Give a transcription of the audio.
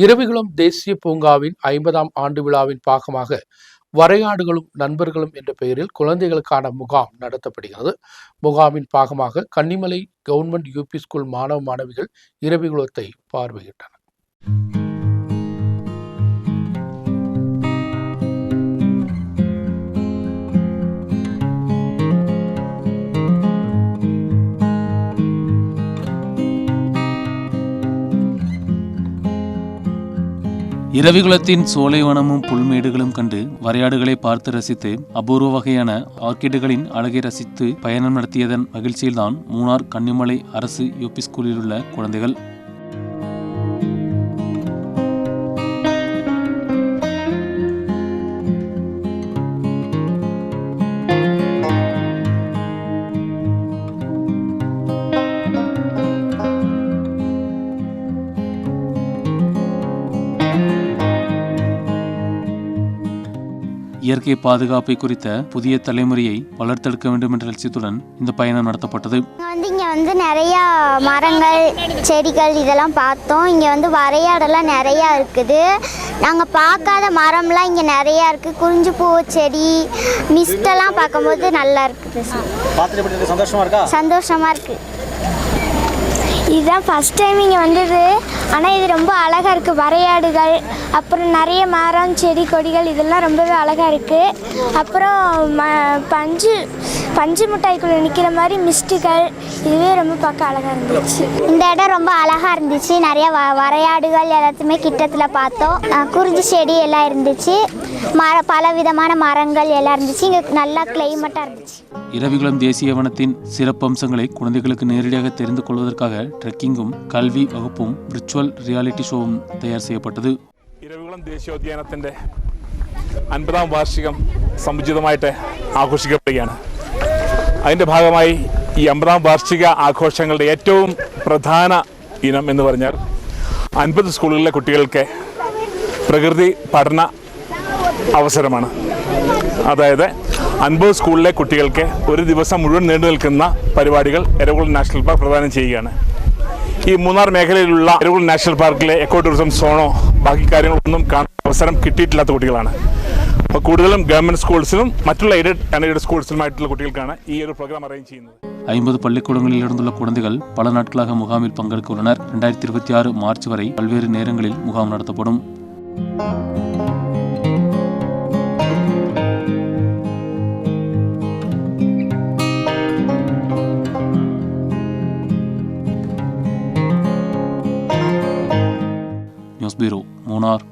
இரவிகுளம் தேசிய பூங்காவின் 50ஆம் ஆண்டு விழாவின் பாகமாக வரையாடுகளும் நண்பர்களும் என்ற பெயரில் குழந்தைகளுக்கான முகாம் நடத்தப்படுகிறது. முகாமின் பாகமாக கன்னிமலை கவர்மெண்ட் யூபி ஸ்கூல் மாணவ மாணவிகள் இரவிகுளத்தை பார்வையிட்டனர். இரவிகுளத்தின் சோலைவனமும் புல்மேடுகளும் கண்டு வரையாடுகளை பார்த்து ரசித்து அபூர்வ வகையான ஆர்கிடுகளின் அழகை ரசித்து பயணம் நடத்தியதன் மகிழ்ச்சியில்தான் மூணார் கன்னிமலை அரசு யூபி ஸ்கூலில் உள்ள குழந்தைகள். இயற்கை பாதுகாப்பை குறித்த புதிய தலைமுறையை வளர்த்தெடுக்க வேண்டும் என்ற லட்சியத்துடன் இந்த பயணம் நடத்தப்பட்டது. இங்கே நிறைய மரங்கள் செடிகள் இதெல்லாம் பார்த்தோம். இங்கே வரையாடெல்லாம் நிறையா இருக்குது. நாங்கள் பார்க்காத மரம்லாம் இங்கே நிறையா இருக்குது. குறிஞ்சி பூ செடி மிஸ்டெல்லாம் பார்க்கும்போது நல்லா இருக்குது. சந்தோஷமாக இருக்குது. இதுதான் ஃபஸ்ட் டைம் இங்கே வந்தது. ஆனால் இது ரொம்ப அழகாக இருக்குது. வரையாடுகள், அப்புறம் நிறைய மரம் செடி கொடிகள் இதெல்லாம் ரொம்பவே அழகாக இருக்குது. அப்புறம் பஞ்சு மிட்டாய்க்குள்ளே நிற்கிற மாதிரி மிஸ்டுகள் இதுவே ரொம்ப பார்க்க அழகாக இருந்துச்சு. இந்த இடம் ரொம்ப அழகாக இருந்துச்சு. நிறைய வரையாடுகள் எல்லாத்தையுமே கிட்டத்தில் பார்த்தோம். குறிஞ்சி செடி எல்லாம் இருந்துச்சு. பல விதமான மரங்கள் எல்லாம் இருந்துச்சு. இங்கே நல்லா கிளைமேட்டாக இருந்துச்சு. இரவிகுளம் தேசிய வனத்தின் சிறப்பம்சங்களை குழந்தைகளுக்கு நேரடியாக தெரிந்து கொள்வதற்காக ட்ரெக்கிங்கும் கல்வி வகுப்பும் விர்ச்சுவல் റിയാലിറ്റി ഷോവും തയ്യാർ ചെയ്യപ്പെട്ടത്. ഇരവികുളം ദേശീയോദ്യാനത്തിൻ്റെ 50ആം വാർഷികം സമുചിതമായിട്ട് ആഘോഷിക്കപ്പെടുകയാണ്. അതിൻ്റെ ഭാഗമായി ഈ 50ആം വാർഷിക ആഘോഷങ്ങളുടെ ഏറ്റവും പ്രധാന ഇനം എന്ന് പറഞ്ഞാൽ 50 സ്കൂളുകളിലെ കുട്ടികൾക്ക് പ്രകൃതി പഠന അവസരമാണ്. അതായത് 50 സ്കൂളിലെ കുട്ടികൾക്ക് ഒരു ദിവസം മുഴുവൻ നീണ്ടു നിൽക്കുന്ന പരിപാടികൾ ഇരവികുളം നാഷണൽ പാർക്ക് പ്രദാനം ചെയ്യുകയാണ്. ഈ മൂന്നാർ മേഖലയിലുള്ള ഇരവികുളം നാഷണൽ പാർക്കിലെ എക്കോ ടൂറിസം സോണോ ബാക്കി കാര്യങ്ങളൊന്നും കാണാൻ അവസരം കിട്ടിയിട്ടില്ലാത്ത കുട്ടികളാണ്. അപ്പോൾ കൂടുതലും ഗവൺമെൻറ് സ്കൂൾസിനും മറ്റുള്ള എയ്ഡഡ് സ്കൂൾസിലുമായിട്ടുള്ള കുട്ടികൾക്കാണ് ഈ ഒരു പ്രോഗ്രാം അറേഞ്ച് ചെയ്യുന്നത്. 50 பள்ளிக்கூடங்களில் இருந்துள்ள குழந்தைகள் பல நாட்களாக முகாமில் பங்கெடுக்க உள்ளனர். 2026 மார்ச் வரை பல்வேறு நேரங்களில் முகாம் நடத்தப்படும். News bureau, Munnar.